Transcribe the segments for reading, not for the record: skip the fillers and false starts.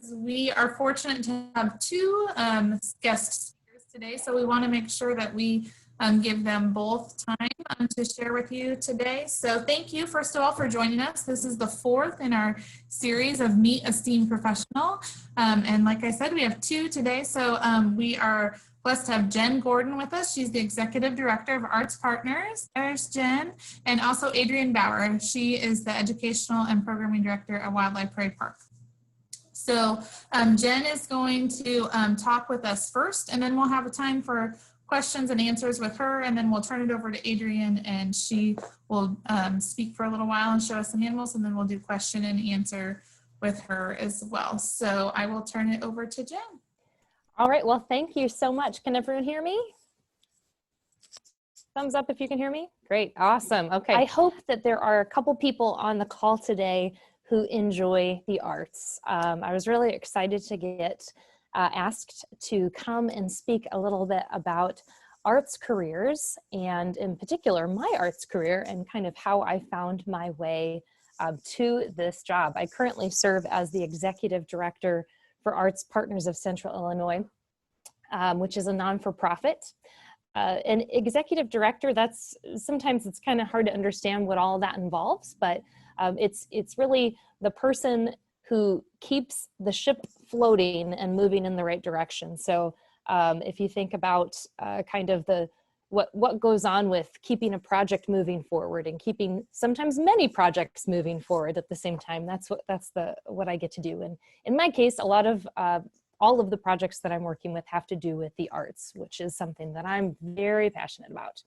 We are fortunate to have two guest speakers today, so we want to make sure that we give them both time to share with you today. So thank you, first of all, for joining us. This is the fourth in our series of Meet a STEAM Professional. And like I said, we have two today. So we are blessed to have Jenn Gordon with us. She's the Executive Director of Arts Partners. There's Jenn. And also Adrienne Bauer. She is the Educational and Programming Director at Wildlife Prairie Park. So Jenn is going to talk with us first, and then we'll have a time for questions and answers with her, and then we'll turn it over to Adrian, and she will speak for a little while and show us some animals, and then we'll do question and answer with her as well. So I will turn it over to Jenn. All right, well, thank you so much. Can everyone hear me? Thumbs up if you can hear me. Great, awesome. Okay, I hope that there are a couple people on the call today who enjoy the arts. I was really excited to get asked to come and speak a little bit about arts careers, and in particular my arts career, and kind of how I found my way to this job. I currently serve as the Executive Director for Arts Partners of Central Illinois, which is a non-for-profit. An executive director, sometimes it's kind of hard to understand what all that involves, but it's really the person who keeps the ship floating and moving in the right direction. So if you think about kind of what goes on with keeping a project moving forward and keeping sometimes many projects moving forward at the same time, that's what I get to do. And in my case, a lot of all of the projects that I'm working with have to do with the arts, which is something that I'm very passionate about.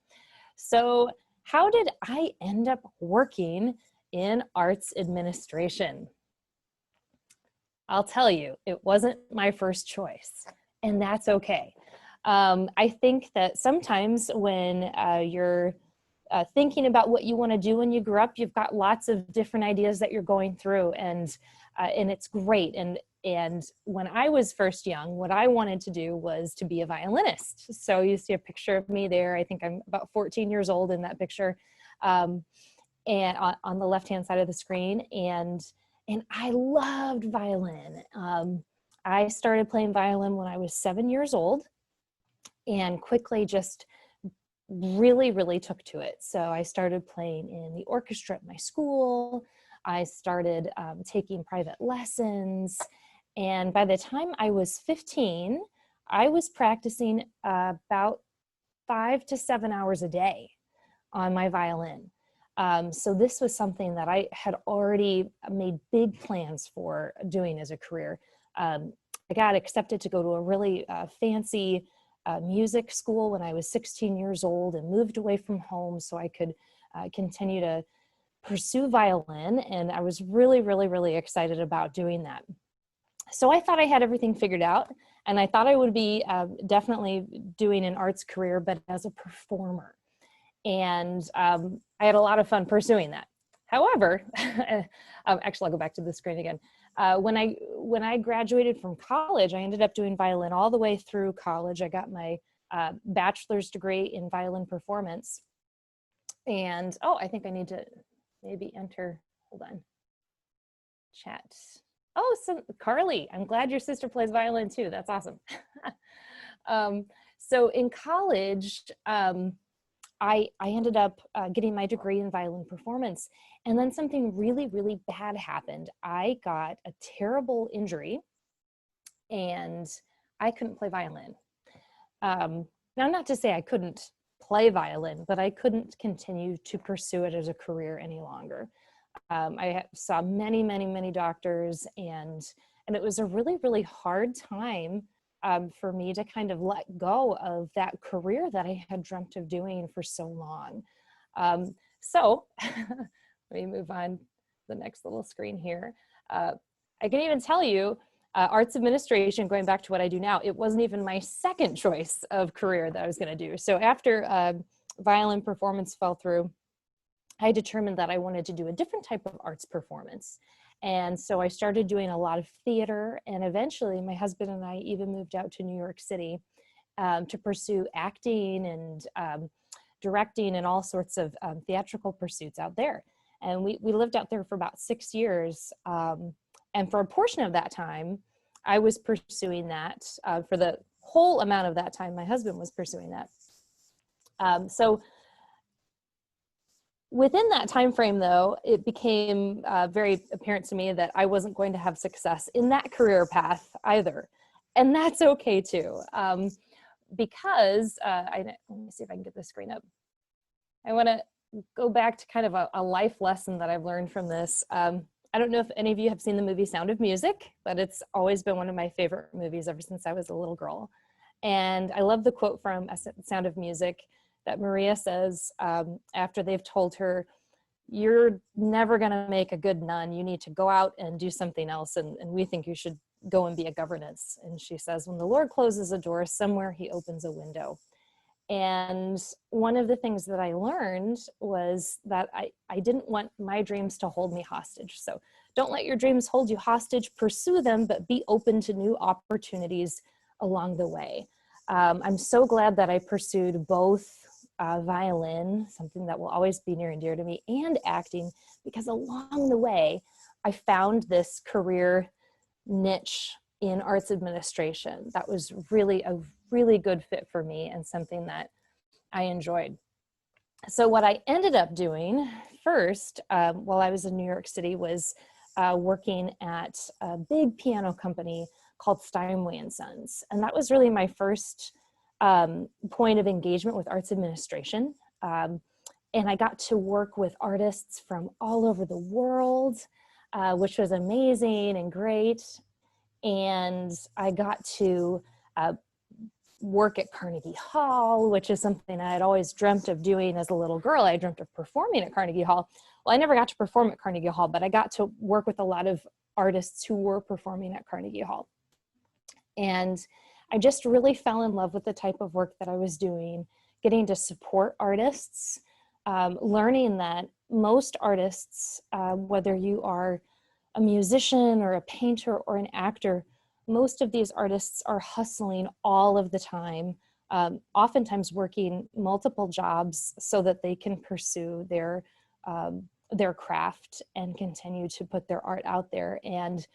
So how did I end up working in arts administration? I'll tell you, it wasn't my first choice, and that's okay. I think that sometimes when you're thinking about what you want to do when you grow up, you've got lots of different ideas that you're going through, and it's great. And when I was first young, what I wanted to do was to be a violinist. So you see a picture of me there. I think I'm about 14 years old in that picture, and on the left-hand side of the screen. And I loved violin. I started playing violin when I was 7 years old, and quickly just really took to it. So I started playing in the orchestra at my school. I started taking private lessons. And by the time I was 15, I was practicing about 5 to 7 hours a day on my violin. So this was something that I had already made big plans for doing as a career. I got accepted to go to a really fancy music school when I was 16 years old, and moved away from home so I could continue to pursue violin. And I was really excited about doing that. So I thought I had everything figured out, and I thought I would be definitely doing an arts career, but as a performer. And I had a lot of fun pursuing that. However, actually, I'll go back to the screen again. When I graduated from college, I ended up doing violin all the way through college. I got my bachelor's degree in violin performance. And, oh, I think I need to maybe enter, hold on, chat. Oh, so Carly, I'm glad your sister plays violin too. That's awesome. So in college, I ended up getting my degree in violin performance, and then something really bad happened. I got a terrible injury, and I couldn't play violin. Now, not to say I couldn't play violin, but I couldn't continue to pursue it as a career any longer. I saw many doctors, and it was a really hard time for me to kind of let go of that career that I had dreamt of doing for so long. So let me move on to the next little screen here. I can even tell you, arts administration, going back to what I do now, it wasn't even my second choice of career that I was going to do. So after violin performance fell through, I determined that I wanted to do a different type of arts performance. And so I started doing a lot of theater, and eventually my husband and I even moved out to New York City to pursue acting and directing and all sorts of theatrical pursuits out there. And we lived out there for about 6 years. And for a portion of that time, I was pursuing that for the whole amount of that time. My husband was pursuing that. So within that time frame, though, it became very apparent to me that I wasn't going to have success in that career path either. And that's okay too, because let me see if I can get the screen up. I want to go back to kind of a life lesson that I've learned from this. I don't know if any of you have seen the movie Sound of Music, but it's always been one of my favorite movies ever since I was a little girl. And I love the quote from Sound of Music that Maria says after they've told her, you're never going to make a good nun. You need to go out and do something else. And we think you should go and be a governess. And she says, when the Lord closes a door, somewhere he opens a window. And one of the things that I learned was that I didn't want my dreams to hold me hostage. So don't let your dreams hold you hostage, pursue them, but be open to new opportunities along the way. I'm so glad that I pursued both violin, something that will always be near and dear to me, and acting, because along the way, I found this career niche in arts administration that was really a really good fit for me and something that I enjoyed. So what I ended up doing first while I was in New York City was working at a big piano company called Steinway & Sons. And that was really my first point of engagement with arts administration. And I got to work with artists from all over the world, which was amazing and great. And I got to work at Carnegie Hall, which is something I had always dreamt of doing as a little girl. I dreamt of performing at Carnegie Hall. Well, I never got to perform at Carnegie Hall, but I got to work with a lot of artists who were performing at Carnegie Hall. And I just really fell in love with the type of work that I was doing, getting to support artists, learning that most artists, whether you are a musician or a painter or an actor, most of these artists are hustling all of the time, oftentimes working multiple jobs so that they can pursue their craft and continue to put their art out there. And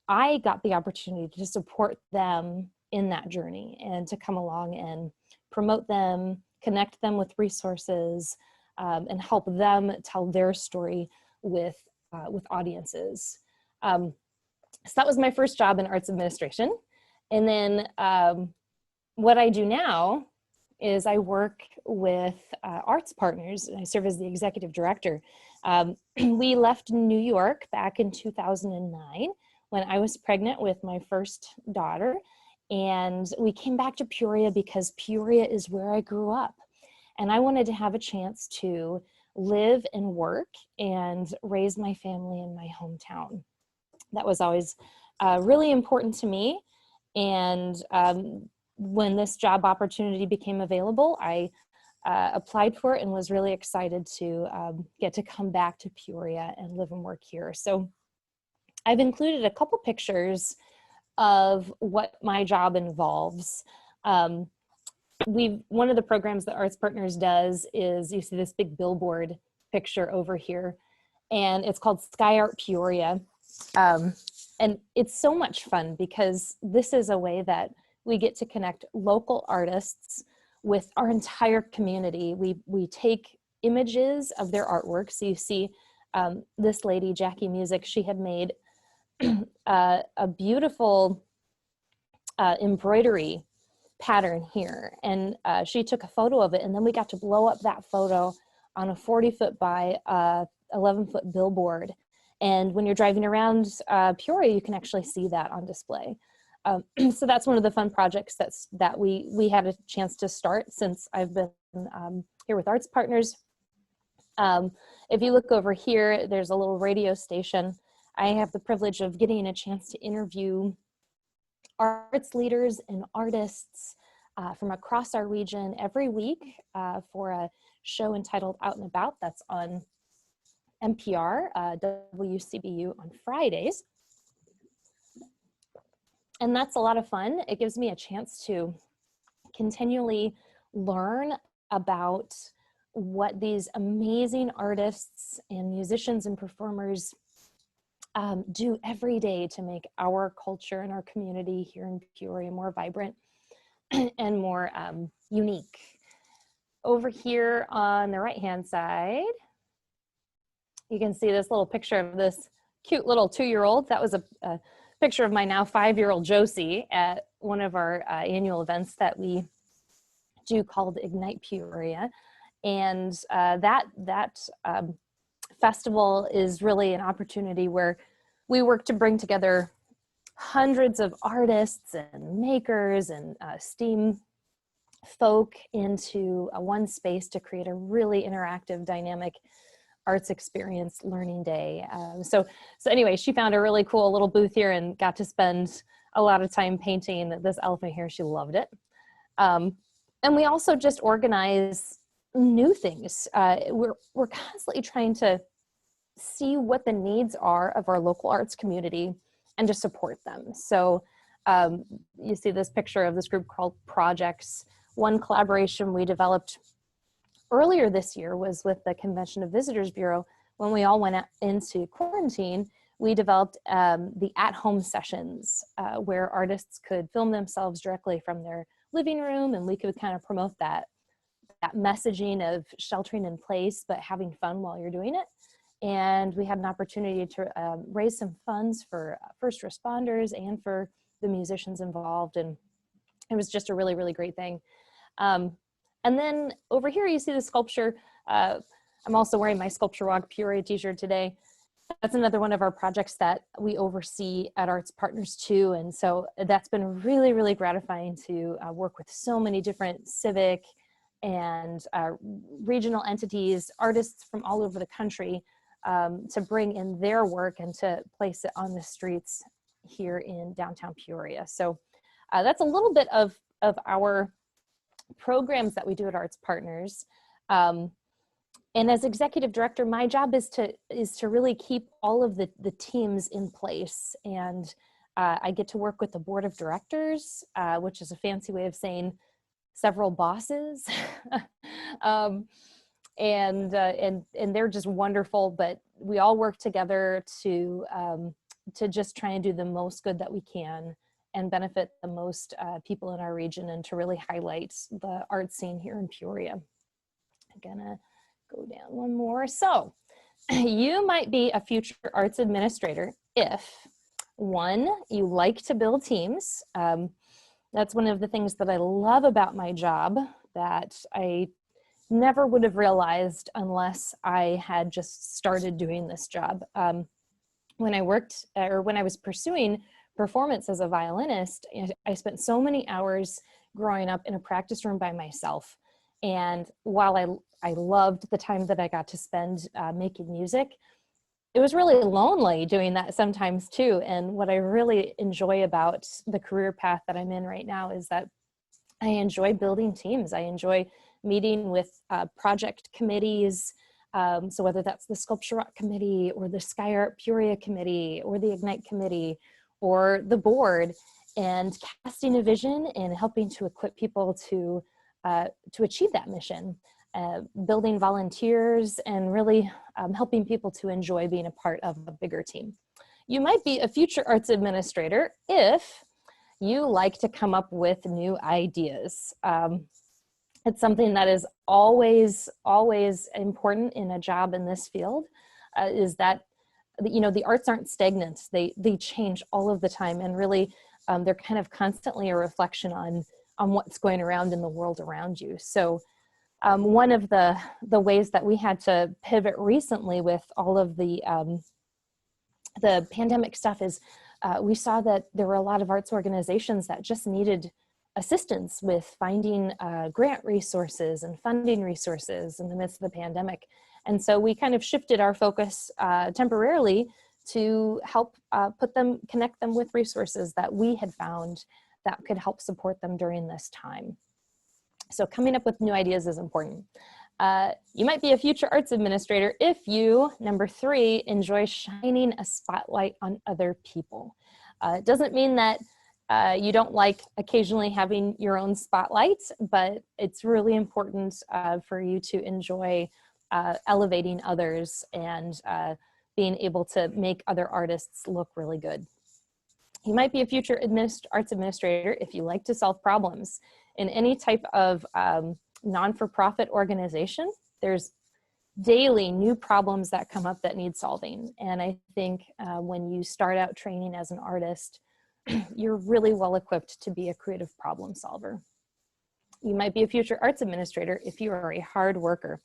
I got the opportunity to support them in that journey and to come along and promote them, connect them with resources, and help them tell their story with audiences. So that was my first job in arts administration. And then what I do now is I work with arts partners, and I serve as the executive director. We left New York back in 2009 when I was pregnant with my first daughter. And we came back to Peoria because Peoria is where I grew up. And I wanted to have a chance to live and work and raise my family in my hometown. That was always really important to me. And when this job opportunity became available, I applied for it and was really excited to get to come back to Peoria and live and work here. So I've included a couple pictures of what my job involves. One of the programs that Arts Partners does is, you see this big billboard picture over here, and it's called Sky Art Peoria. And it's so much fun because this is a way that we get to connect local artists with our entire community. We take images of their artwork. So you see this lady, Jackie Music, she had made a beautiful embroidery pattern here. And she took a photo of it, and then we got to blow up that photo on a 40-foot by 11-foot billboard. And when you're driving around Peoria, you can actually see that on display. So that's one of the fun projects that we had a chance to start since I've been here with Arts Partners. If you look over here, there's a little radio station. I have the privilege of getting a chance to interview arts leaders and artists from across our region every week for a show entitled Out and About that's on NPR, WCBU on Fridays. And that's a lot of fun. It gives me a chance to continually learn about what these amazing artists and musicians and performers do every day to make our culture and our community here in Peoria more vibrant and more unique. Over here on the right-hand side, you can see this little picture of this cute little 2-year-old. That was a picture of my now 5-year-old Josie at one of our annual events that we do called Ignite Peoria. And that festival is really an opportunity where we work to bring together hundreds of artists and makers and STEAM folk into one space to create a really interactive, dynamic arts experience learning day. So anyway, she found a really cool little booth here and got to spend a lot of time painting this elephant here. She loved it. And we also just organize new things. We're constantly trying to see what the needs are of our local arts community and to support them. So you see this picture of this group called Projects. One collaboration we developed earlier this year was with the Convention of Visitors Bureau. When we all went into quarantine, we developed the at-home sessions where artists could film themselves directly from their living room, and we could kind of promote that messaging of sheltering in place, but having fun while you're doing it. And we had an opportunity to raise some funds for first responders and for the musicians involved. And it was just a really, really great thing. And then over here, you see the sculpture. I'm also wearing my Sculpture Walk Peoria t-shirt today. That's another one of our projects that we oversee at Arts Partners too. And so that's been really, really gratifying to work with so many different civic and regional entities, artists from all over the country, to bring in their work and to place it on the streets here in downtown Peoria. So that's a little bit of our programs that we do at Arts Partners. And as executive director, my job is to really keep all of the teams in place. And I get to work with the board of directors, which is a fancy way of saying several bosses. And they're just wonderful, but we all work together to just try and do the most good that we can and benefit the most people in our region, and to really highlight the art scene here in Peoria. I'm gonna go down one more. So you might be a future arts administrator if, one, you like to build teams. That's one of the things that I love about my job that I never would have realized unless I had just started doing this job. When I was pursuing performance as a violinist, I spent so many hours growing up in a practice room by myself. And while I loved the time that I got to spend making music, it was really lonely doing that sometimes too. And what I really enjoy about the career path that I'm in right now is that I enjoy building teams. I enjoy meeting with project committees. So whether that's the Sculpture Rock Committee or the Sky Art Peoria Committee or the Ignite Committee or the board, and casting a vision and helping to equip people to achieve that mission, building volunteers, and really helping people to enjoy being a part of a bigger team. You might be a future arts administrator if you like to come up with new ideas. It's something that is always, always important in a job in this field, is that, you know, the arts aren't stagnant. They change all of the time, and really they're kind of constantly a reflection on what's going around in the world around you. So one of the ways that we had to pivot recently with all of the pandemic stuff is we saw that there were a lot of arts organizations that just needed assistance with finding grant resources and funding resources in the midst of the pandemic. And so we kind of shifted our focus temporarily to help connect them with resources that we had found that could help support them during this time. So coming up with new ideas is important. You might be a future arts administrator if you, number 3, enjoy shining a spotlight on other people. It doesn't mean that you don't like occasionally having your own spotlight, but it's really important for you to enjoy elevating others and being able to make other artists look really good. You might be a future arts administrator if you like to solve problems. In any type of non-for-profit organization, there's daily new problems that come up that need solving. And I think when you start out training as an artist, you're really well equipped to be a creative problem solver. You might be a future arts administrator if you are a hard worker.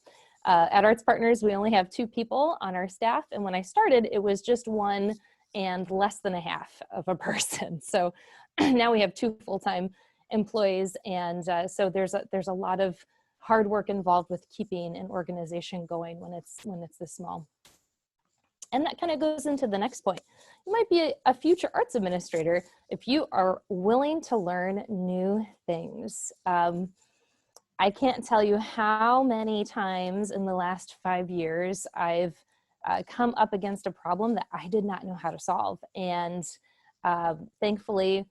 At Arts Partners, we only have 2 people on our staff. And when I started, it was just 1 and less than a half of a person. So now we have 2 full-time employees. And so there's a lot of hard work involved with keeping an organization going when it's this small. And that kind of goes into the next point. You might be a future arts administrator if you are willing to learn new things. I can't tell you how many times in the last 5 years I've come up against a problem that I did not know how to solve. And thankfully,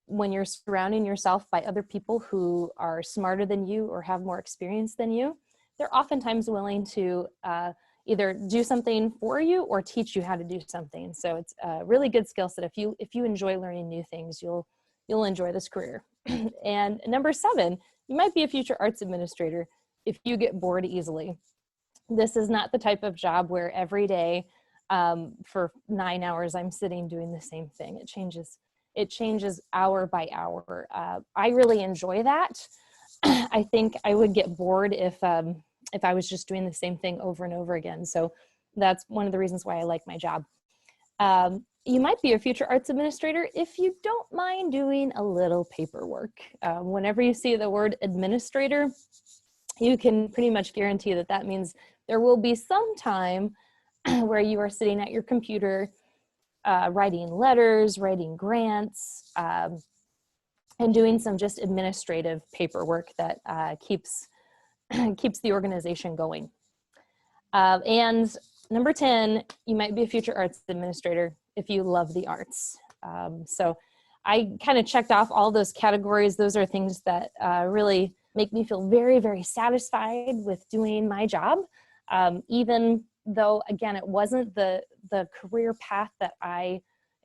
when you're surrounding yourself by other people who are smarter than you or have more experience than you, they're oftentimes willing to either do something for you or teach you how to do something. So it's a really good skill set. If you enjoy learning new things, you'll enjoy this career. And number 7, you might be a future arts administrator if you get bored easily. This is not the type of job where every day for 9 hours I'm sitting doing the same thing. It changes hour by hour. I really enjoy that. I think I would get bored if I was just doing the same thing over and over again. So that's one of the reasons why I like my job. You might be a future arts administrator if you don't mind doing a little paperwork. Whenever you see the word administrator, you can pretty much guarantee that that means there will be some time where you are sitting at your computer writing letters, writing grants, and doing some just administrative paperwork that keeps the organization going. And number 10, you might be a future arts administrator if you love the arts. So I kind of checked off all those categories. Those are things that really make me feel very, very satisfied with doing my job. Even though, again, it wasn't the career path that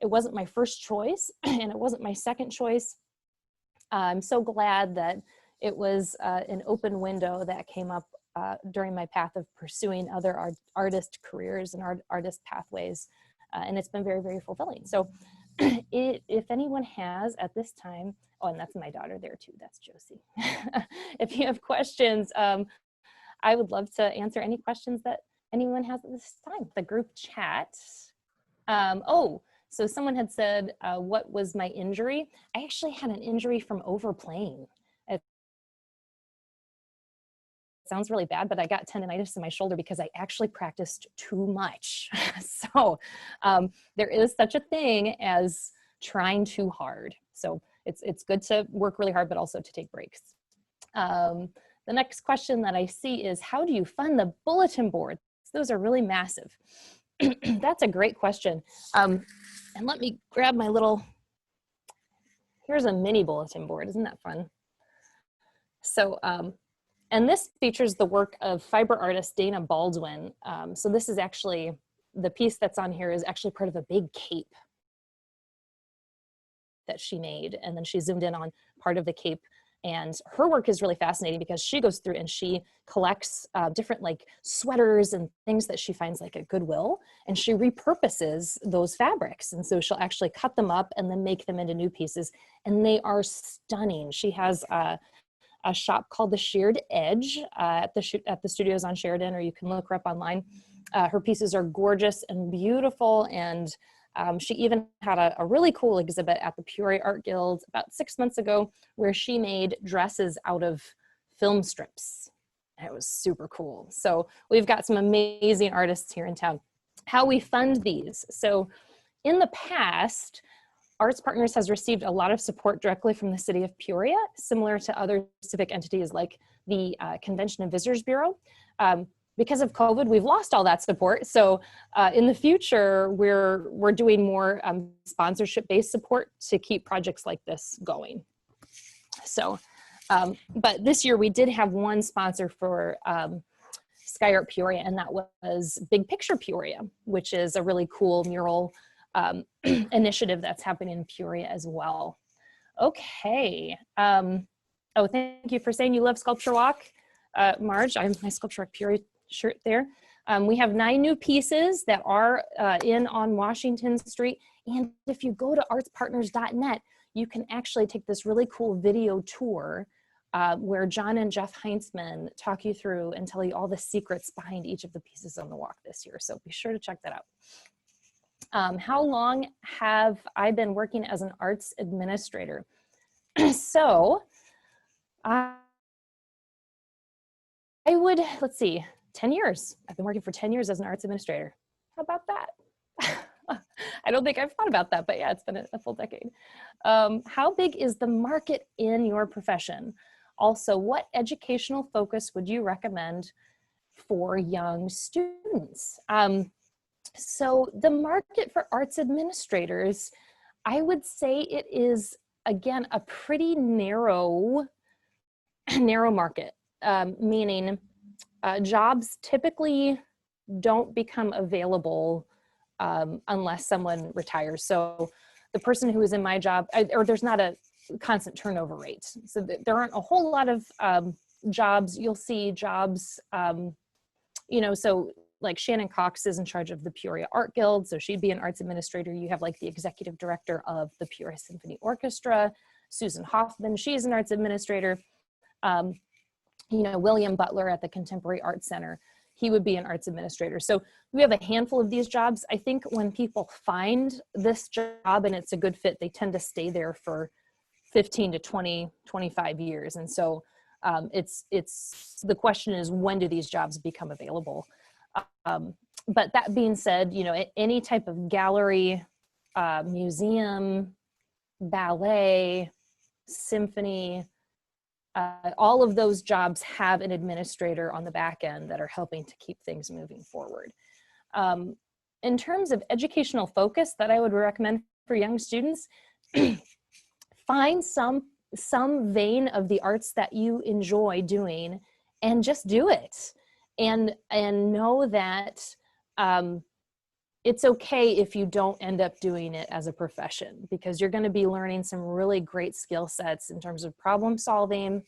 it wasn't my first choice and it wasn't my second choice. I'm so glad that it was an open window that came up during my path of pursuing other artist careers and artist pathways. And it's been very, very fulfilling. So if anyone has at this time, oh, and that's my daughter there too, that's Josie. If you have questions, I would love to answer any questions that anyone has at this time. The group chat. So someone had said, what was my injury? I actually had an injury from overplaying. It sounds really bad, but I got tendonitis in my shoulder because I actually practiced too much. So there is such a thing as trying too hard. So it's good to work really hard, but also to take breaks. The next question that I see is, how do you fund the bulletin board? Those are really massive. That's a great question. And let me grab my here's a mini bulletin board. Isn't that fun? So, and this features the work of fiber artist Dana Baldwin. So this is actually, the piece that's on here is actually part of a big cape that she made. And then she zoomed in on part of the cape. And her work is really fascinating because she goes through and she collects different like sweaters and things that she finds like at Goodwill, and she repurposes those fabrics. And so she'll actually cut them up and then make them into new pieces. And they are stunning. She has a shop called The Sheared Edge at the studios on Sheridan, or you can look her up online. Her pieces are gorgeous and beautiful, and she even had a really cool exhibit at the Prairie Art Guild about 6 months ago where she made dresses out of film strips. It was super cool. So we've got some amazing artists here in town. How we fund these. So in the past, Arts Partners has received a lot of support directly from the city of Peoria, similar to other civic entities like the Convention and Visitors Bureau. Because of COVID, we've lost all that support. So in the future, we're doing more sponsorship-based support to keep projects like this going. So, but this year we did have one sponsor for Sky Art Peoria, and that was Big Picture Peoria, which is a really cool mural initiative that's happening in Peoria as well. Okay. Oh, thank you for saying you love Sculpture Walk, Marge. I have my Sculpture Walk Peoria shirt there. We have 9 new pieces that are in on Washington Street. And if you go to artspartners.net, you can actually take this really cool video tour where John and Jeff Heinzman talk you through and tell you all the secrets behind each of the pieces on the walk this year. So be sure to check that out. How long have I been working as an arts administrator? So I would, let's see, 10 years. I've been working for 10 years as an arts administrator. How about that? I don't think I've thought about that, but yeah, it's been a full decade. How big is the market in your profession? Also, what educational focus would you recommend for young students? So the market for arts administrators, I would say it is, again, a pretty narrow market, meaning jobs typically don't become available unless someone retires. So the person who is in my job, or there's not a constant turnover rate. So there aren't a whole lot of jobs. You'll see jobs, you know, so like Shannon Cox is in charge of the Peoria Art Guild. So she'd be an arts administrator. You have like the executive director of the Peoria Symphony Orchestra, Susan Hoffman, she's an arts administrator. You know, William Butler at the Contemporary Arts Center, he would be an arts administrator. So we have a handful of these jobs. I think when people find this job and it's a good fit, they tend to stay there for 15 to 20, 25 years. And so it's the question is, when do these jobs become available? But that being said, you know, any type of gallery, museum, ballet, symphony, all of those jobs have an administrator on the back end that are helping to keep things moving forward. In terms of educational focus that I would recommend for young students, find some vein of the arts that you enjoy doing and just do it. And know that it's okay if you don't end up doing it as a profession, because you're going to be learning some really great skill sets in terms of problem solving,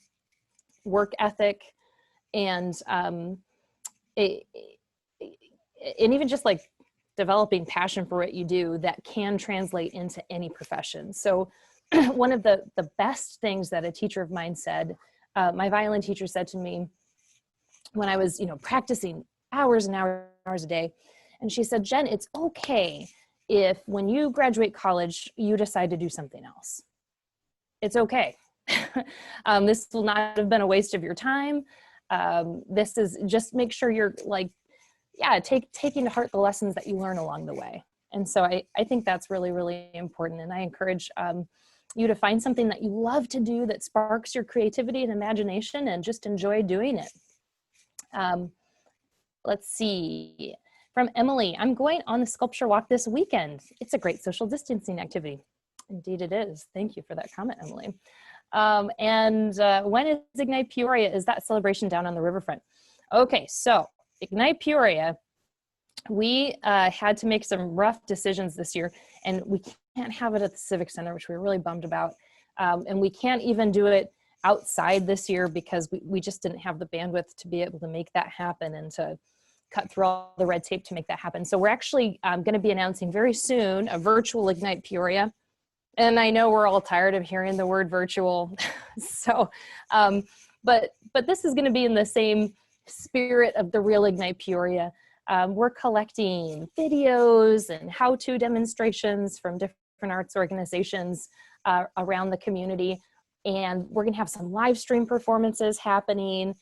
work ethic, and even just like developing passion for what you do that can translate into any profession. So one of the best things that a teacher of mine said, my violin teacher said to me when I was, you know, practicing hours and hours a day, and she said, Jen, it's okay if when you graduate college, you decide to do something else. It's okay. This will not have been a waste of your time. This is just make sure you're like, yeah, taking to heart the lessons that you learn along the way. And so I think that's really, really important. And I encourage you to find something that you love to do that sparks your creativity and imagination, and just enjoy doing it. Let's see. From Emily, I'm going on the sculpture walk this weekend. It's a great social distancing activity. Indeed it is. Thank you for that comment, Emily. When is Ignite Peoria? Is that celebration down on the riverfront? Okay, so Ignite Peoria, we had to make some rough decisions this year, and we can't have it at the Civic Center, which we're really bummed about. And we can't even do it outside this year because we just didn't have the bandwidth to be able to make that happen and to cut through all the red tape to make that happen. So we're actually going to be announcing very soon a virtual Ignite Peoria. And I know we're all tired of hearing the word virtual. So, but this is going to be in the same spirit of the real Ignite Peoria. We're collecting videos and how-to demonstrations from different arts organizations around the community. And we're going to have some live stream performances happening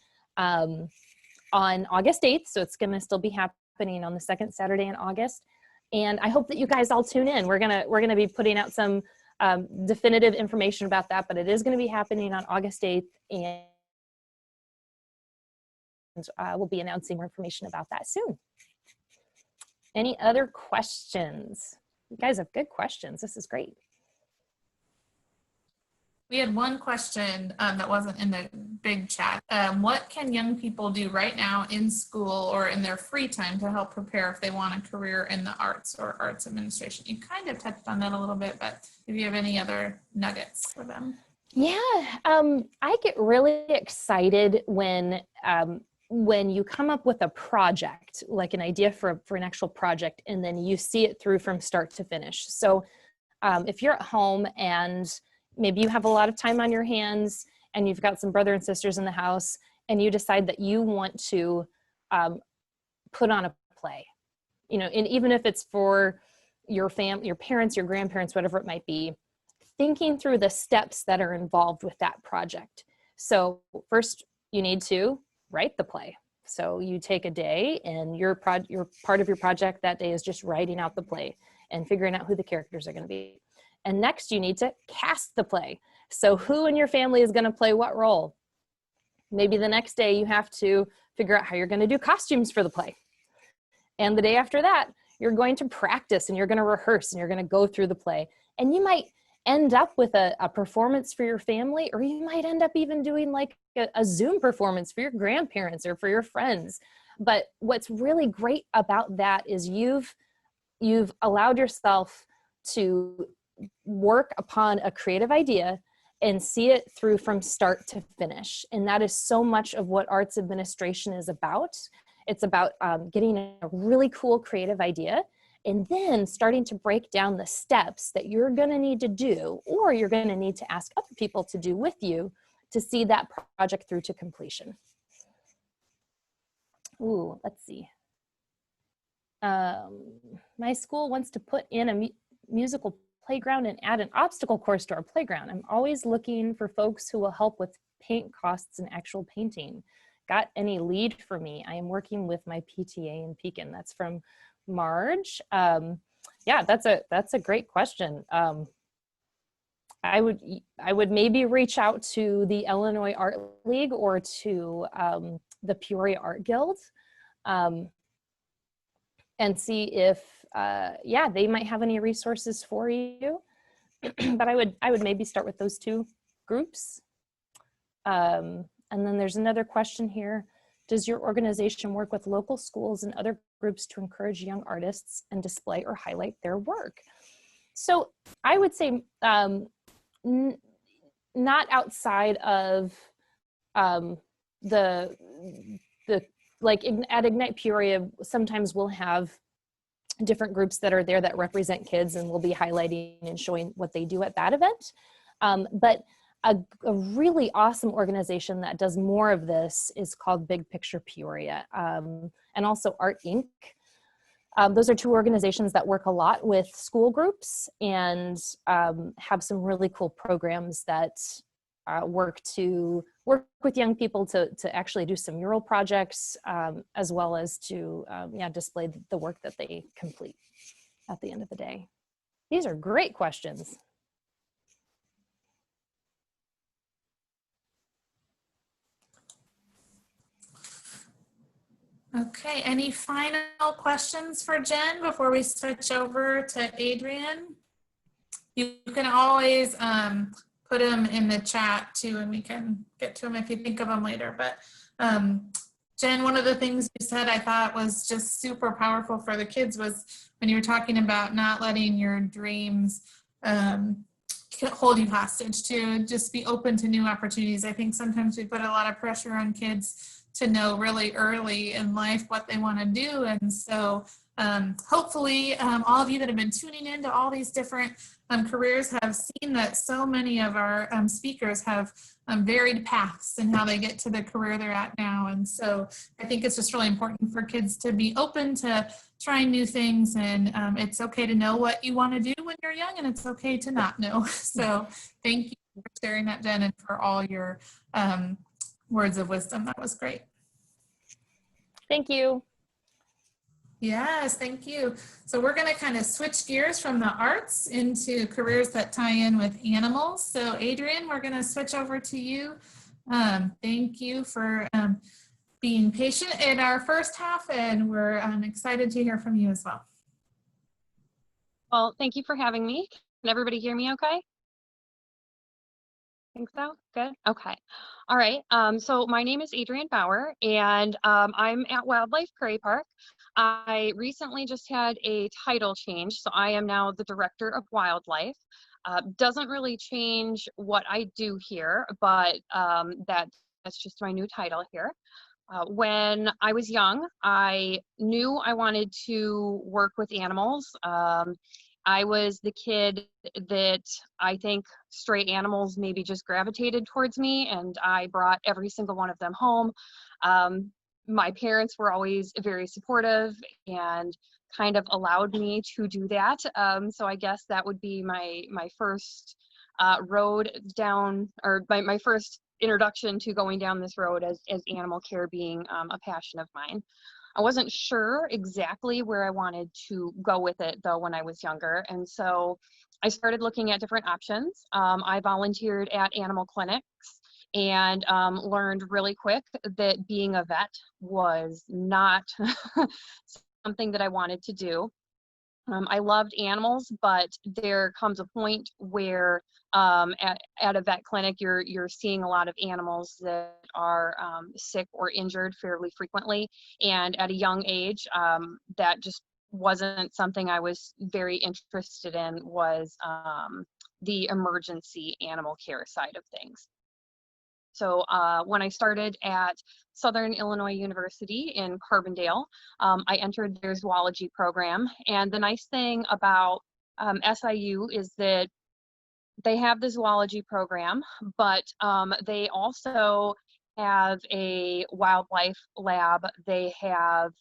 on August 8th. So it's going to still be happening on the second Saturday in August. And I hope that you guys all tune in. We're going to be putting out some definitive information about that, but it is going to be happening on August 8th. And we'll be announcing more information about that soon. Any other questions? You guys have good questions. This is great. We had one question that wasn't in the big chat. What can young people do right now in school or in their free time to help prepare if they want a career in the arts or arts administration? You kind of touched on that a little bit, but if you have any other nuggets for them. Yeah, I get really excited when you come up with a project, like an idea for an actual project, and then you see it through from start to finish. So if you're at home and maybe you have a lot of time on your hands and you've got some brother and sisters in the house and you decide that you want to put on a play, and even if it's for your parents, your grandparents, whatever it might be, thinking through the steps that are involved with that project. So first you need to write the play. So you take a day and your part of your project that day is just writing out the play and figuring out who the characters are going to be. And next you need to cast the play. So who in your family is going to play what role? Maybe the next day you have to figure out how you're going to do costumes for the play. And the day after that, you're going to practice and you're going to rehearse and you're going to go through the play. And you might end up with a performance for your family, or you might end up even doing like a Zoom performance for your grandparents or for your friends. But what's really great about that is you've allowed yourself to work upon a creative idea and see it through from start to finish. And that is so much of what arts administration is about. It's about getting a really cool creative idea and then starting to break down the steps that you're going to need to do, or you're going to need to ask other people to do with you to see that project through to completion. Ooh, let's see. My school wants to put in a musical playground and add an obstacle course to our playground. I'm always looking for folks who will help with paint costs and actual painting. Got any lead for me? I am working with my PTA in Pekin. That's from Marge. Yeah, that's a great question. I would maybe reach out to the Illinois Art League or to the Peoria Art Guild and see if they might have any resources for you. But I would maybe start with those two groups. And then there's another question here. Does your organization work with local schools and other groups to encourage young artists and display or highlight their work? So I would say not outside of the like at Ignite Peoria, sometimes we'll have different groups that are there that represent kids, and we'll be highlighting and showing what they do at that event. But a really awesome organization that does more of this is called Big Picture Peoria, and also Art Inc. Those are two organizations that work a lot with school groups and have some really cool programs that work with young people to actually do some mural projects, as well as to display the work that they complete at the end of the day. These are great questions. Okay, any final questions for Jen before we switch over to Adrian? You can always put them in the chat too, and we can get to them if you think of them later. But Jen, one of the things you said I thought was just super powerful for the kids was when you were talking about not letting your dreams hold you hostage, to just be open to new opportunities. I think sometimes we put a lot of pressure on kids to know really early in life what they want to do. And so hopefully all of you that have been tuning into all these different careers have seen that so many of our speakers have varied paths in how they get to the career they're at now. And so I think it's just really important for kids to be open to trying new things, and it's okay to know what you want to do when you're young, and it's okay to not know. So thank you for sharing that, Jen, and for all your words of wisdom. That was great. Thank you. Yes, thank you. So we're going to kind of switch gears from the arts into careers that tie in with animals. So Adrian, we're going to switch over to you. Thank you for being patient in our first half, and we're excited to hear from you as well. Well, thank you for having me. Can everybody hear me okay? Think so? Good. Okay. All right. So my name is Adrienne Bauer, and I'm at Wildlife Prairie Park. I recently just had a title change, so I am now the Director of Wildlife. Doesn't really change what I do here, but that's just my new title here. When I was young, I knew I wanted to work with animals. I was the kid that I think stray animals maybe just gravitated towards me, and I brought every single one of them home. Um, my parents were always very supportive and kind of allowed me to do that. So I guess that would be my first road down, or my first introduction to going down this road as animal care being a passion of mine. I wasn't sure exactly where I wanted to go with it though when I was younger, and so I started looking at different options. I volunteered at animal clinics and learned really quick that being a vet was not something that I wanted to do. I loved animals, but there comes a point where at a vet clinic, you're seeing a lot of animals that are sick or injured fairly frequently. And at a young age, that just wasn't something I was very interested in, was the emergency animal care side of things. So when I started at Southern Illinois University in Carbondale, I entered their zoology program. And the nice thing about SIU is that they have the zoology program, but they also have a wildlife lab. They have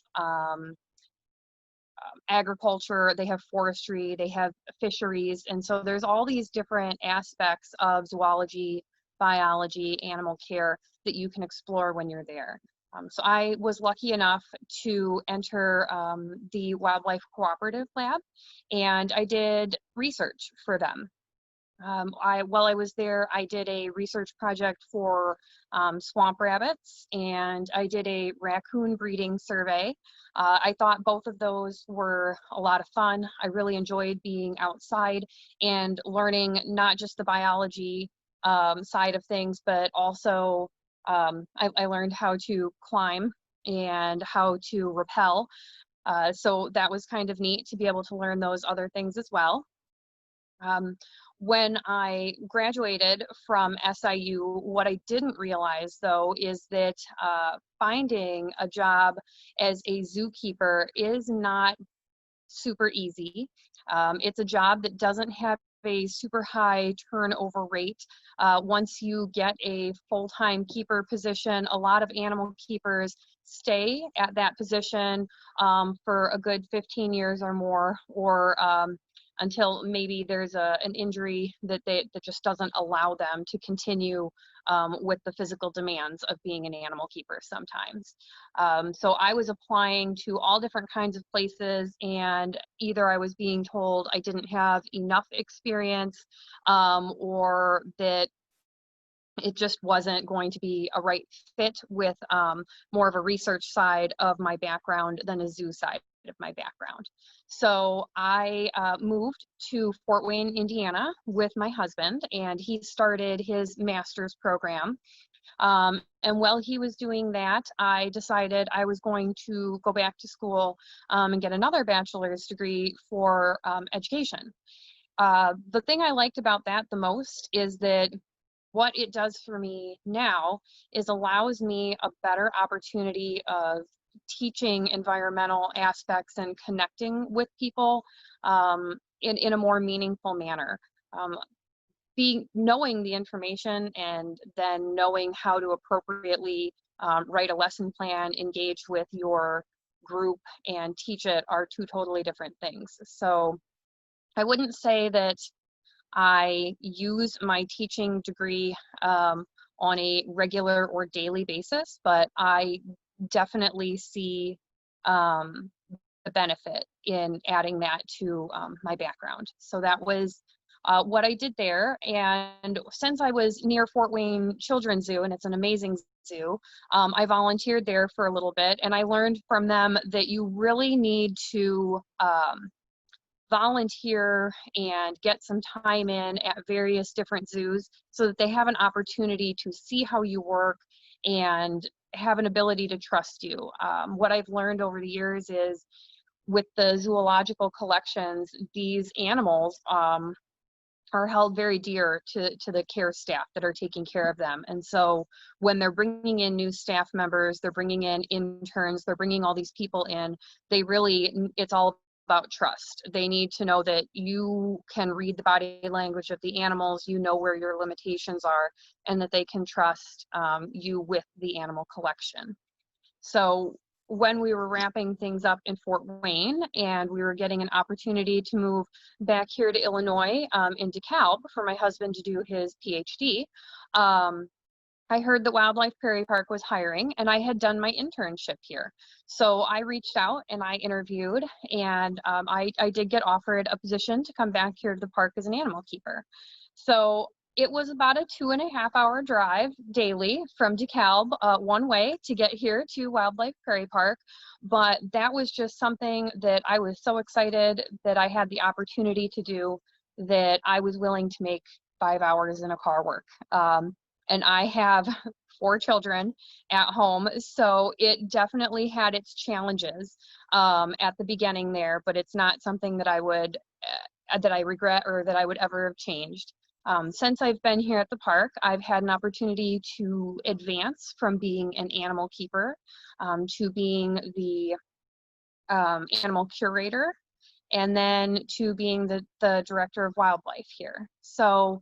agriculture, they have forestry, they have fisheries. And so there's all these different aspects of zoology, biology, animal care that you can explore when you're there. So I was lucky enough to enter the Wildlife Cooperative Lab, and I did research for them. While I was there, I did a research project for swamp rabbits, and I did a raccoon breeding survey. I thought both of those were a lot of fun. I really enjoyed being outside and learning not just the biology side of things, but also I learned how to climb and how to rappel. So that was kind of neat to be able to learn those other things as well. When I graduated from SIU, what I didn't realize though is that finding a job as a zookeeper is not super easy. It's a job that doesn't have a super high turnover rate. Once you get a full-time keeper position, a lot of animal keepers stay at that position for a good 15 years or more, or until maybe there's an injury that just doesn't allow them to continue with the physical demands of being an animal keeper sometimes. So I was applying to all different kinds of places, and either I was being told I didn't have enough experience or that it just wasn't going to be a right fit with more of a research side of my background than a zoo side of my background. So I moved to Fort Wayne, Indiana with my husband, and he started his master's program. And while he was doing that, I decided I was going to go back to school and get another bachelor's degree for education. The thing I liked about that the most is that what it does for me now is allows me a better opportunity of teaching environmental aspects and connecting with people in a more meaningful manner. Knowing the information and then knowing how to appropriately write a lesson plan, engage with your group, and teach it are two totally different things. So I wouldn't say that I use my teaching degree on a regular or daily basis, but I definitely see the benefit in adding that to my background. So that was what I did there. And since I was near Fort Wayne Children's Zoo, and it's an amazing zoo, I volunteered there for a little bit, and I learned from them that you really need to volunteer and get some time in at various different zoos so that they have an opportunity to see how you work and have an ability to trust you. What I've learned over the years is with the zoological collections, these animals are held very dear to the care staff that are taking care of them. And so when they're bringing in new staff members, they're bringing in interns, they're bringing all these people in, it's all about trust. They need to know that you can read the body language of the animals, you know where your limitations are, and that they can trust you with the animal collection. So when we were wrapping things up in Fort Wayne and we were getting an opportunity to move back here to Illinois in DeKalb for my husband to do his PhD, I heard that Wildlife Prairie Park was hiring, and I had done my internship here. So I reached out and I interviewed, and I did get offered a position to come back here to the park as an animal keeper. So it was about a 2.5-hour drive daily from DeKalb one way to get here to Wildlife Prairie Park. But that was just something that I was so excited that I had the opportunity to do that I was willing to make 5 hours in a car work. And I have 4 children at home, so it definitely had its challenges at the beginning there, but it's not something that I regret or that I would ever have changed. Since I've been here at the park, I've had an opportunity to advance from being an animal keeper to being the animal curator, and then to being the director of wildlife here. So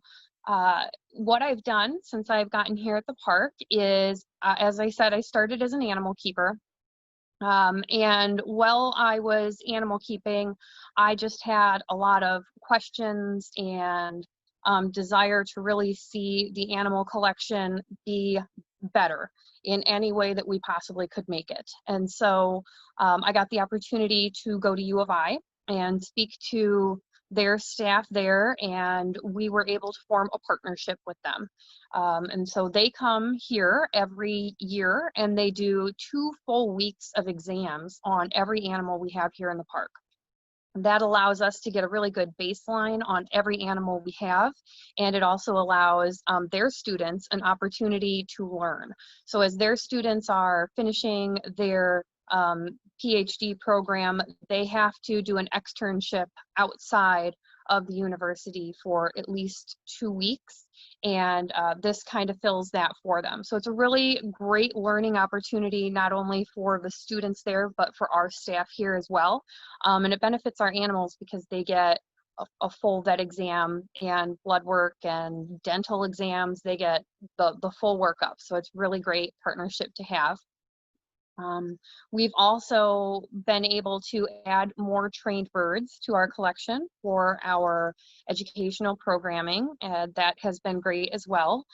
what I've done since I've gotten here at the park is, as I said, I started as an animal keeper. And while I was animal keeping, I just had a lot of questions and desire to really see the animal collection be better in any way that we possibly could make it. And so I got the opportunity to go to U of I and speak to their staff there, and we were able to form a partnership with them. And so they come here every year and they do 2 full weeks of exams on every animal we have here in the park. That allows us to get a really good baseline on every animal we have, and it also allows their students an opportunity to learn. So as their students are finishing their PhD program, they have to do an externship outside of the university for at least 2 weeks, and this kind of fills that for them. So it's a really great learning opportunity, not only for the students there, but for our staff here as well. And it benefits our animals because they get a full vet exam and blood work and dental exams. They get the full workup. So it's really great partnership to have. We've also been able to add more trained birds to our collection for our educational programming, and that has been great as well.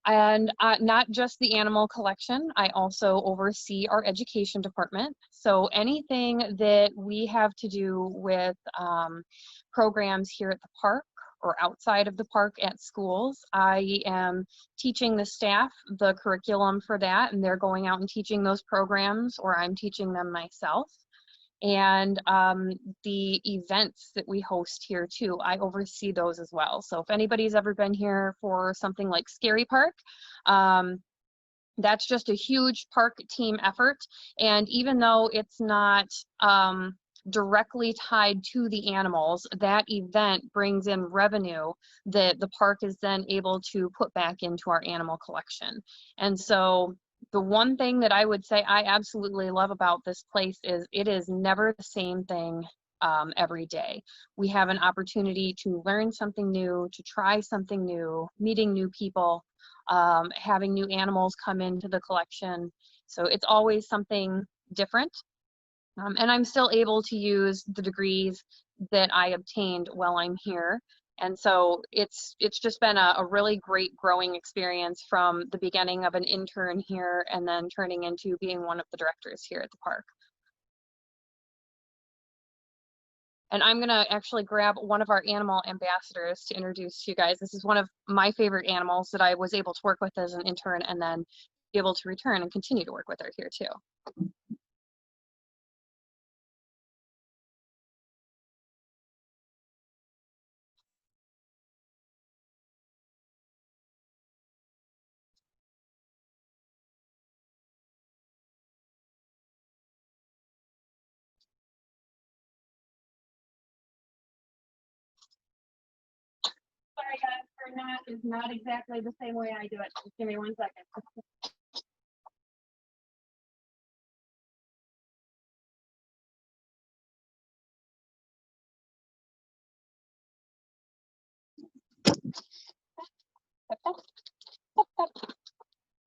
And not just the animal collection, I also oversee our education department. So anything that we have to do with programs here at the park or outside of the park at schools, I am teaching the staff the curriculum for that, and they're going out and teaching those programs, or I'm teaching them myself. And the events that we host here too, I oversee those as well. So if anybody's ever been here for something like Scary Park, that's just a huge park team effort. And even though it's not directly tied to the animals, that event brings in revenue that the park is then able to put back into our animal collection. And so the one thing that I would say I absolutely love about this place is it is never the same thing every day. We have an opportunity to learn something new, to try something new, meeting new people, having new animals come into the collection. So it's always something different. And I'm still able to use the degrees that I obtained while I'm here. And so it's just been a really great growing experience from the beginning of an intern here and then turning into being one of the directors here at the park. And I'm gonna actually grab one of our animal ambassadors to introduce to you guys. This is one of my favorite animals that I was able to work with as an intern and then be able to return and continue to work with her here too. or not is not exactly the same way I do it. Just give me 1 second.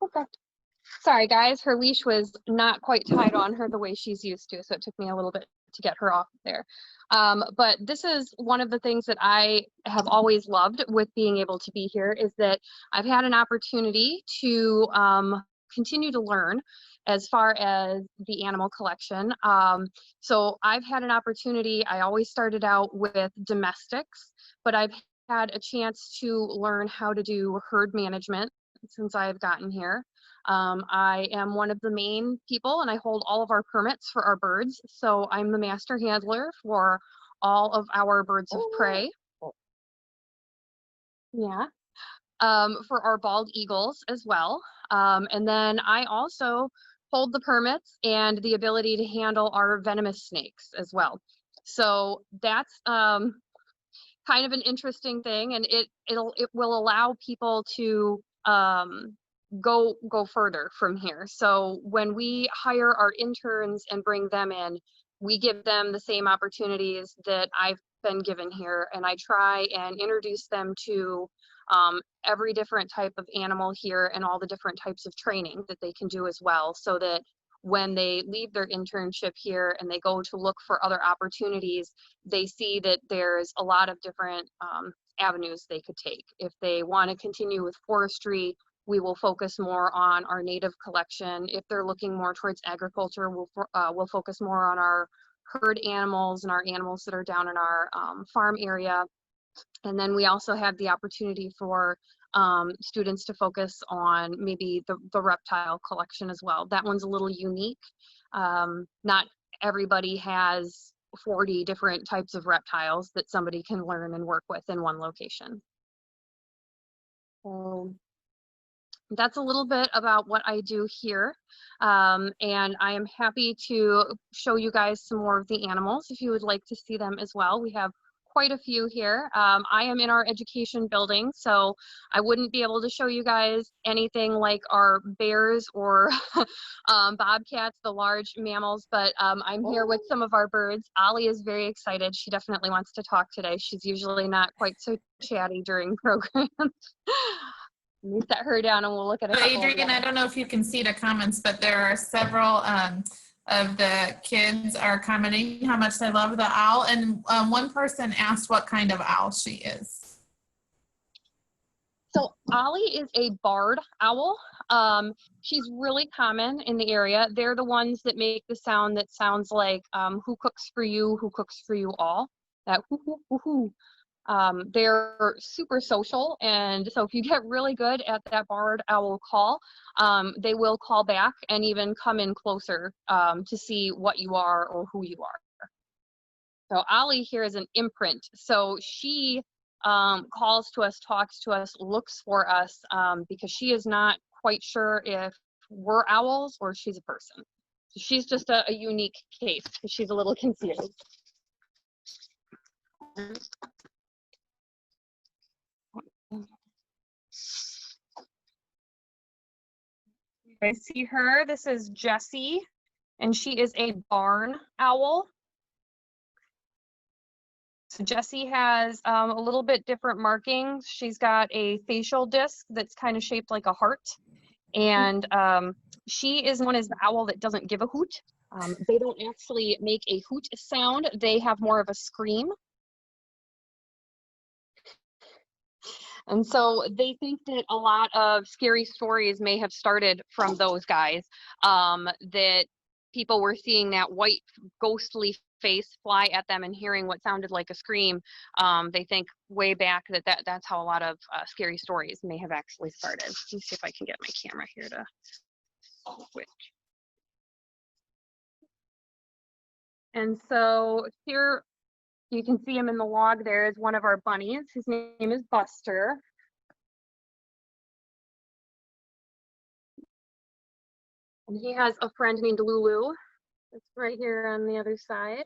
Okay. Sorry guys, her leash was not quite tied on her the way she's used to, so it took me a little bit to get her off there. But this is one of the things that I have always loved with being able to be here, is that I've had an opportunity to continue to learn as far as the animal collection. So I've had an opportunity, I always started out with domestics, but I've had a chance to learn how to do herd management since I've gotten here. I am one of the main people and I hold all of our permits for our birds. So I'm the master handler for all of our birds of prey. Yeah. For our bald eagles as well. And then I also hold the permits and the ability to handle our venomous snakes as well. So that's kind of an interesting thing, and it will allow people to go further from here. So when we hire our interns and bring them in, we give them the same opportunities that I've been given here, and I try and introduce them to every different type of animal here and all the different types of training that they can do as well, so that when they leave their internship here and they go to look for other opportunities, they see that there's a lot of different avenues they could take. If they want to continue with forestry, we will focus more on our native collection. If they're looking more towards agriculture, we'll focus more on our herd animals and our animals that are down in our farm area. And then we also have the opportunity for students to focus on maybe the reptile collection as well. That one's a little unique. Not everybody has 40 different types of reptiles that somebody can learn and work with in one location. So that's a little bit about what I do here. And I am happy to show you guys some more of the animals if you would like to see them as well. We have quite a few here. I am in our education building, so I wouldn't be able to show you guys anything like our bears or bobcats, the large mammals, but I'm here with some of our birds. Ollie is very excited. She definitely wants to talk today. She's usually not quite so chatty during programs. Let me set her down and we'll look at a couple. Adrian, I don't know if you can see the comments, but there are several of the kids are commenting how much they love the owl. And one person asked what kind of owl she is. So Ollie is a barred owl. She's really common in the area. They're the ones that make the sound that sounds like who cooks for you, who cooks for you all. That hoo hoo hoo hoo. They're super social, and so if you get really good at that barred owl call, they will call back and even come in closer to see what you are or who you are. So Ollie here is an imprint. So she calls to us, talks to us, looks for us because she is not quite sure if we're owls or she's a person. So she's just a unique case because she's a little confused. I see her. This is Jessie, and she is a barn owl. So Jessie has a little bit different markings. She's got a facial disc that's kind of shaped like a heart, and she is known as the owl that doesn't give a hoot. They don't actually make a hoot sound. They have more of a scream. And so they think that a lot of scary stories may have started from those guys, that people were seeing that white ghostly face fly at them and hearing what sounded like a scream. They think way back that's how a lot of scary stories may have actually started. Let me see if I can get my camera here to switch. And so here, you can see him in the log. There is one of our bunnies. His name is Buster. And he has a friend named Lulu. It's right here on the other side.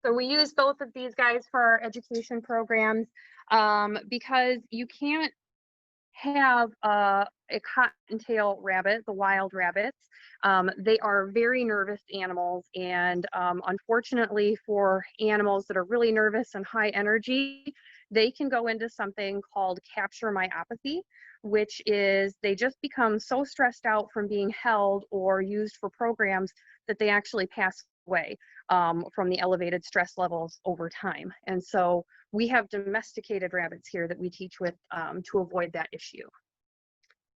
So we use both of these guys for our education programs because you can't have a cottontail rabbit, the wild rabbits. They are very nervous animals, and unfortunately for animals that are really nervous and high energy, they can go into something called capture myopathy, which is they just become so stressed out from being held or used for programs that they actually pass away from the elevated stress levels over time. And so we have domesticated rabbits here that we teach with to avoid that issue.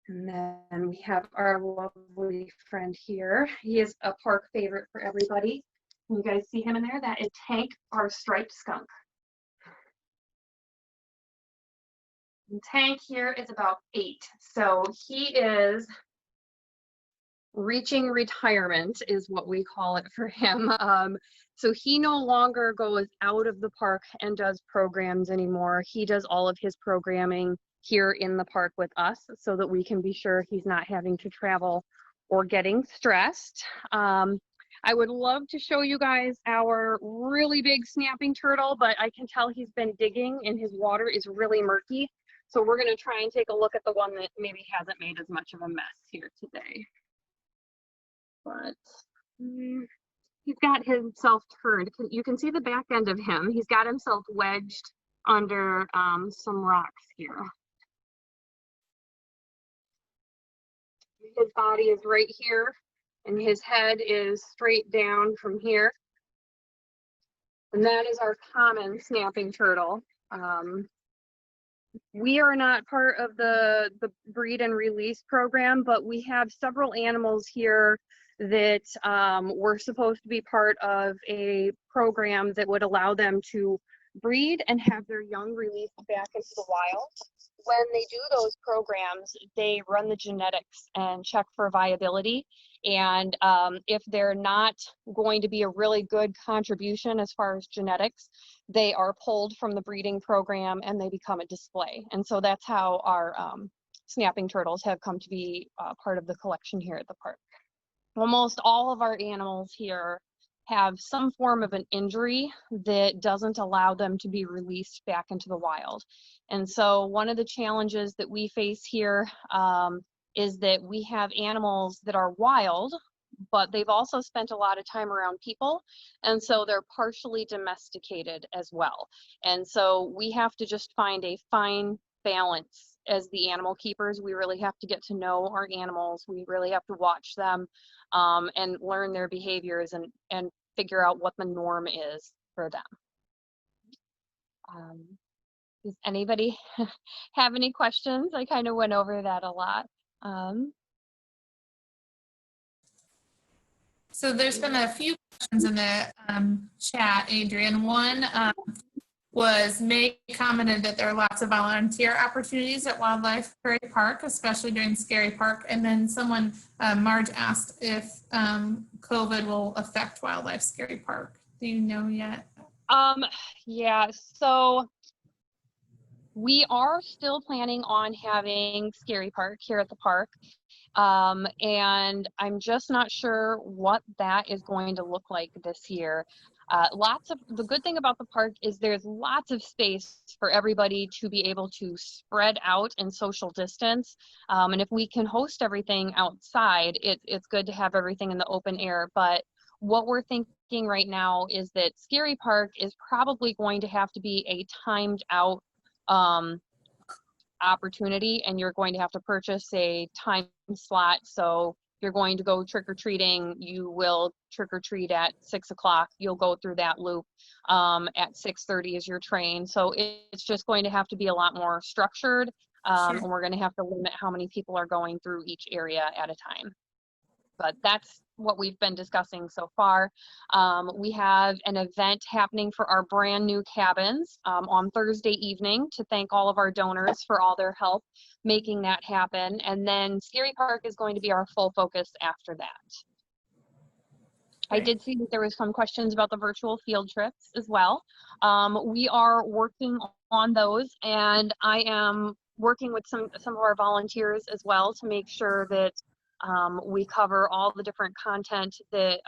And then we have our lovely friend here. He is a park favorite for everybody. You guys see him in there? That is Tank, our striped skunk. And Tank here is about 8. So he is reaching retirement is what we call it for him. So he no longer goes out of the park and does programs anymore. He does all of his programming here in the park with us so that we can be sure he's not having to travel or getting stressed. I would love to show you guys our really big snapping turtle, but I can tell he's been digging and his water is really murky. So we're going to try and take a look at the one that maybe hasn't made as much of a mess here today. But he's got himself turned. You can see the back end of him. He's got himself wedged under some rocks here. His body is right here, and his head is straight down from here. And that is our common snapping turtle. We are not part of the breed and release program, but we have several animals here that were supposed to be part of a program that would allow them to breed and have their young released back into the wild. When they do those programs, they run the genetics and check for viability. And if they're not going to be a really good contribution as far as genetics, they are pulled from the breeding program and they become a display. And so that's how our snapping turtles have come to be part of the collection here at the park. Almost all of our animals here have some form of an injury that doesn't allow them to be released back into the wild. And so one of the challenges that we face here is that we have animals that are wild, but they've also spent a lot of time around people. And so they're partially domesticated as well. And so we have to just find a fine balance as the animal keepers. We really have to get to know our animals. We really have to watch them and learn their behaviors and figure out what the norm is for them. Does anybody have any questions? I kind of went over that a lot. So there's been a few questions in the chat, Adrian. One was May commented that there are lots of volunteer opportunities at Wildlife Prairie Park, especially during Scary Park. And then someone, Marge, asked if COVID will affect Wildlife Scary Park. Do you know yet? Yeah, so we are still planning on having Scary Park here at the park. And I'm just not sure what that is going to look like this year. The good thing about the park is there's lots of space for everybody to be able to spread out and social distance. And if we can host everything outside, it's good to have everything in the open air. But what we're thinking right now is that Scary Park is probably going to have to be a timed out opportunity, and you're going to have to purchase a time slot. So you're going to go trick-or-treating, you will trick-or-treat at 6 o'clock, you'll go through that loop. At 6:30 is your train. So it's just going to have to be a lot more structured. Sure. And we're going to have to limit how many people are going through each area at a time. But that's what we've been discussing so far. We have an event happening for our brand new cabins on Thursday evening to thank all of our donors for all their help making that happen. And then Scary Park is going to be our full focus after that. Great. I did see that there was some questions about the virtual field trips as well. We are working on those, and I am working with some of our volunteers as well to make sure that we cover all the different content that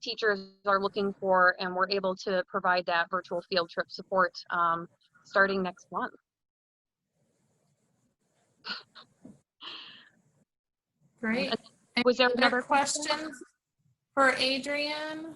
teachers are looking for, and we're able to provide that virtual field trip support starting next month. Great. Was there Any another other questions for Adrienne?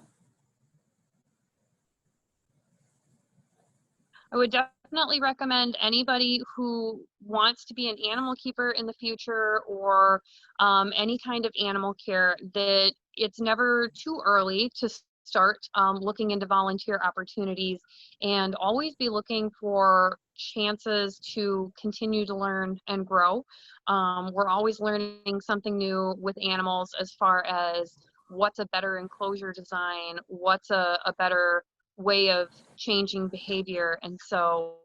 I would definitely recommend anybody who wants to be an animal keeper in the future, or any kind of animal care, that it's never too early to start looking into volunteer opportunities, and always be looking for chances to continue to learn and grow. We're always learning something new with animals, as far as what's a better enclosure design, what's a better way of changing behavior. And so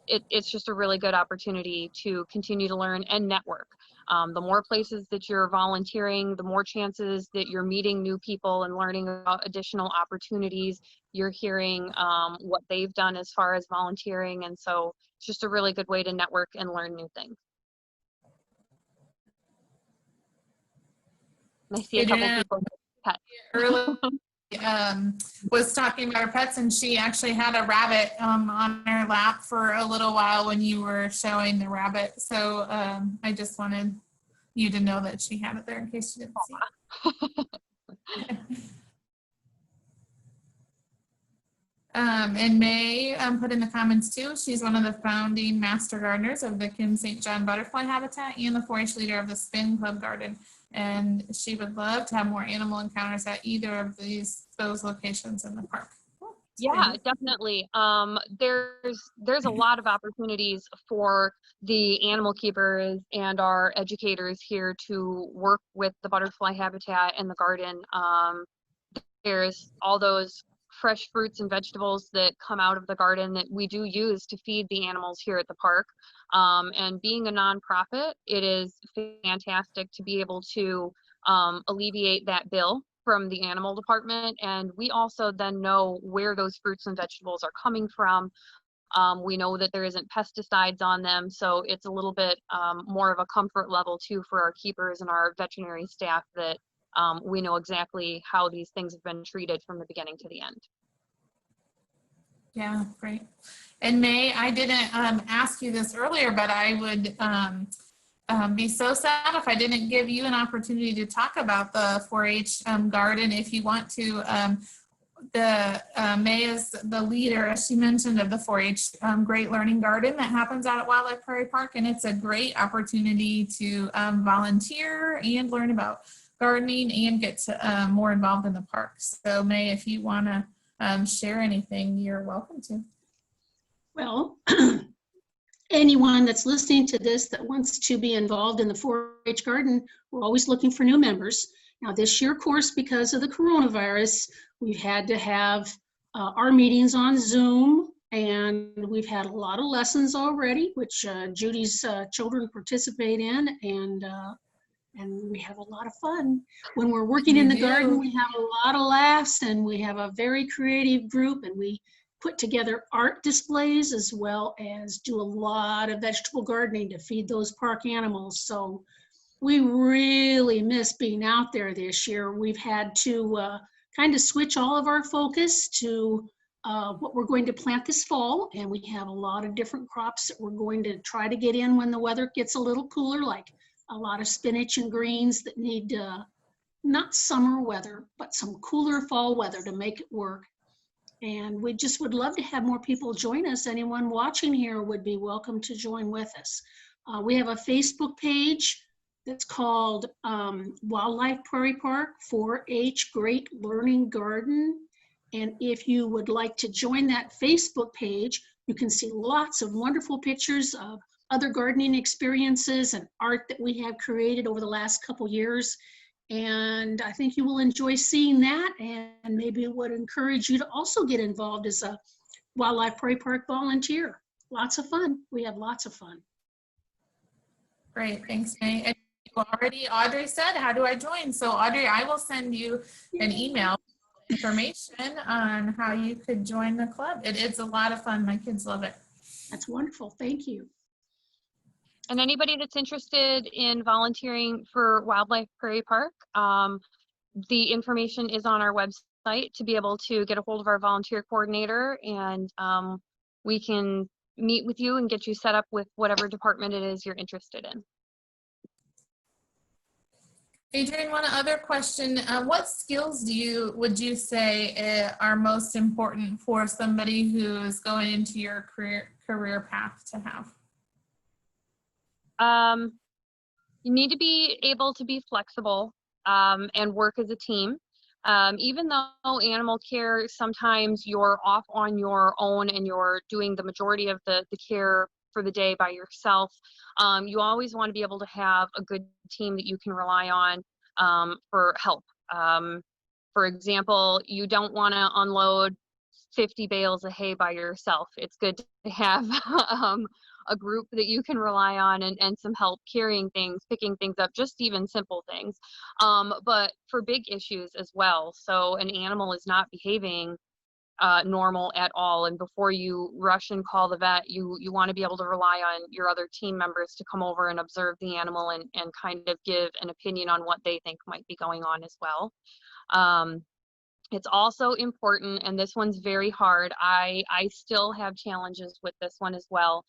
it's just a really good opportunity to continue to learn and network. The more places that you're volunteering, the more chances that you're meeting new people and learning about additional opportunities. You're hearing what they've done as far as volunteering. And so it's just a really good way to network and learn new things. And I see a couple people. Earlier was talking about her pets, and she actually had a rabbit on her lap for a little while when you were showing the rabbit. So I just wanted you to know that she had it there in case you didn't see it. And May put in the comments too, she's one of the founding master gardeners of the Kim St. John Butterfly Habitat and the 4-H leader of the Spin Club Garden. And she would love to have more animal encounters at either of those locations in the park. Yeah, definitely. There's a lot of opportunities for the animal keepers and our educators here to work with the butterfly habitat and the garden. There's all those fresh fruits and vegetables that come out of the garden that we do use to feed the animals here at the park. And being a nonprofit, it is fantastic to be able to alleviate that bill from the animal department. And we also then know where those fruits and vegetables are coming from. We know that there isn't pesticides on them, so it's a little bit more of a comfort level too for our keepers and our veterinary staff, that we know exactly how these things have been treated from the beginning to the end. Yeah, great. And May, I didn't ask you this earlier, but I would be so sad if I didn't give you an opportunity to talk about the 4-H garden if you want to. May is the leader, as she mentioned, of the 4-H Great Learning Garden that happens out at Wildlife Prairie Park, and it's a great opportunity to volunteer and learn about gardening and get more involved in the park. So May, if you want to share anything, you're welcome to. Well, anyone that's listening to this that wants to be involved in the 4-H garden, we're always looking for new members. Now this year, of course, because of the coronavirus, we've had to have our meetings on Zoom, and we've had a lot of lessons already, which Judy's children participate in, and we have a lot of fun. When we're working in the garden, we have a lot of laughs, and we have a very creative group, and we put together art displays as well as do a lot of vegetable gardening to feed those park animals. So we really miss being out there this year. We've had to kind of switch all of our focus to what we're going to plant this fall, and we have a lot of different crops that we're going to try to get in when the weather gets a little cooler, like a lot of spinach and greens that need not summer weather, but some cooler fall weather to make it work. And we just would love to have more people join us. Anyone watching here would be welcome to join with us. We have a Facebook page that's called Wildlife Prairie Park 4-H Great Learning Garden. And if you would like to join that Facebook page, you can see lots of wonderful pictures of other gardening experiences and art that we have created over the last couple years. And I think you will enjoy seeing that, and maybe it would encourage you to also get involved as a Wildlife Prairie Park volunteer. Lots of fun. We have lots of fun. Great, thanks, May. And Audrey said, how do I join? So Audrey, I will send you an email information on how you could join the club. It's a lot of fun. My kids love it. That's wonderful. Thank you. And anybody that's interested in volunteering for Wildlife Prairie Park, the information is on our website to be able to get a hold of our volunteer coordinator, and we can meet with you and get you set up with whatever department it is you're interested in. Adrian, one other question. What skills would you say are most important for somebody who is going into your career path to have? You need to be able to be flexible and work as a team. Even though animal care, sometimes you're off on your own and you're doing the majority of the care for the day by yourself, you always want to be able to have a good team that you can rely on for help. For example, you don't want to unload 50 bales of hay by yourself. It's good to have a group that you can rely on and some help carrying things, picking things up, just even simple things. But for big issues as well. So an animal is not behaving normal at all, and before you rush and call the vet, you want to be able to rely on your other team members to come over and observe the animal and kind of give an opinion on what they think might be going on as well. It's also important, and this one's very hard. I still have challenges with this one as well.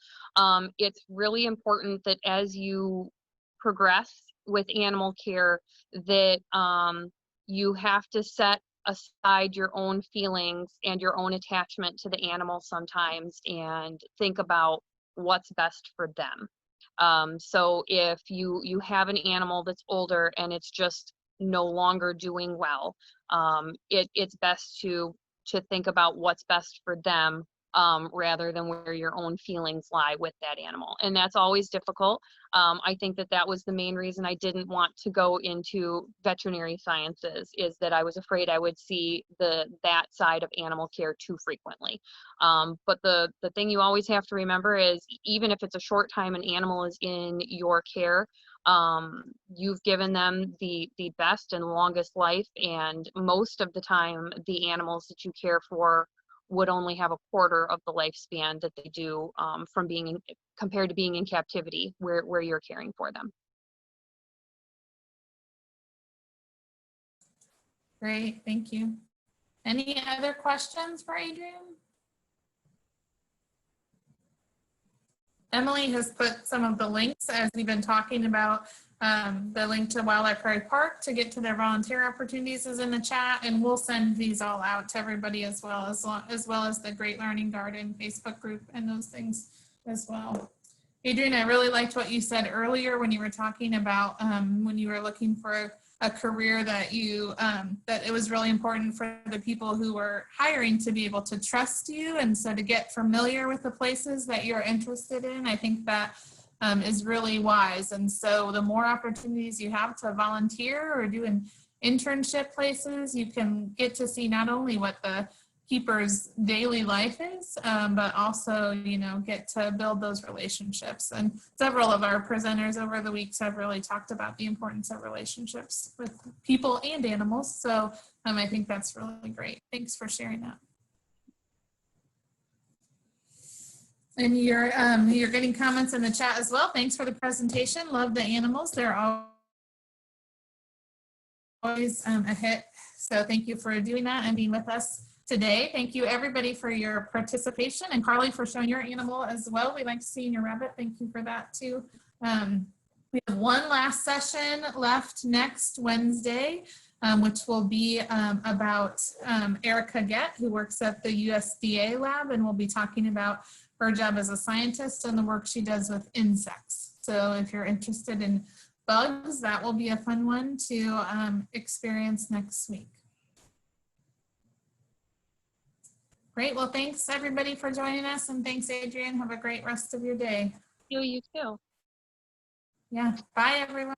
It's really important that as you progress with animal care, that you have to set aside your own feelings and your own attachment to the animal sometimes and think about what's best for them. So if you have an animal that's older and it's just no longer doing well, it's best to think about what's best for them rather than where your own feelings lie with that animal. And that's always difficult. I think that was the main reason I didn't want to go into veterinary sciences, is that I was afraid I would see that side of animal care too frequently. But the thing you always have to remember is, even if it's a short time an animal is in your care, you've given them the best and longest life, and most of the time the animals that you care for would only have a quarter of the lifespan that they do from compared to being in captivity where you're caring for them. Great, thank you. Any other questions for Adrian? Emily has put some of the links, as we've been talking about. The link to Wildlife Prairie Park to get to their volunteer opportunities is in the chat, and we'll send these all out to everybody as well as the Great Learning Garden Facebook group and those things as well. Adrian, I really liked what you said earlier when you were talking about when you were looking for a career that that it was really important for the people who were hiring to be able to trust you, and so to get familiar with the places that you're interested in. I think that is really wise. And so the more opportunities you have to volunteer or do an internship places, you can get to see not only what the keeper's daily life is, but also, get to build those relationships. And several of our presenters over the weeks have really talked about the importance of relationships with people and animals. So I think that's really great. Thanks for sharing that. And you're getting comments in the chat as well. Thanks for the presentation. Love the animals. They're always a hit. So thank you for doing that and being with us today. Thank you everybody for your participation, and Carly for showing your animal as well. We like seeing your rabbit. Thank you for that too. We have one last session left next Wednesday, which will be about Erica Gett, who works at the USDA lab, and we'll be talking about her job as a scientist and the work she does with insects. So if you're interested in bugs, that will be a fun one to experience next week. Great, well, thanks everybody for joining us, and thanks Adrian. Have a great rest of your day. You too. Yeah, bye everyone.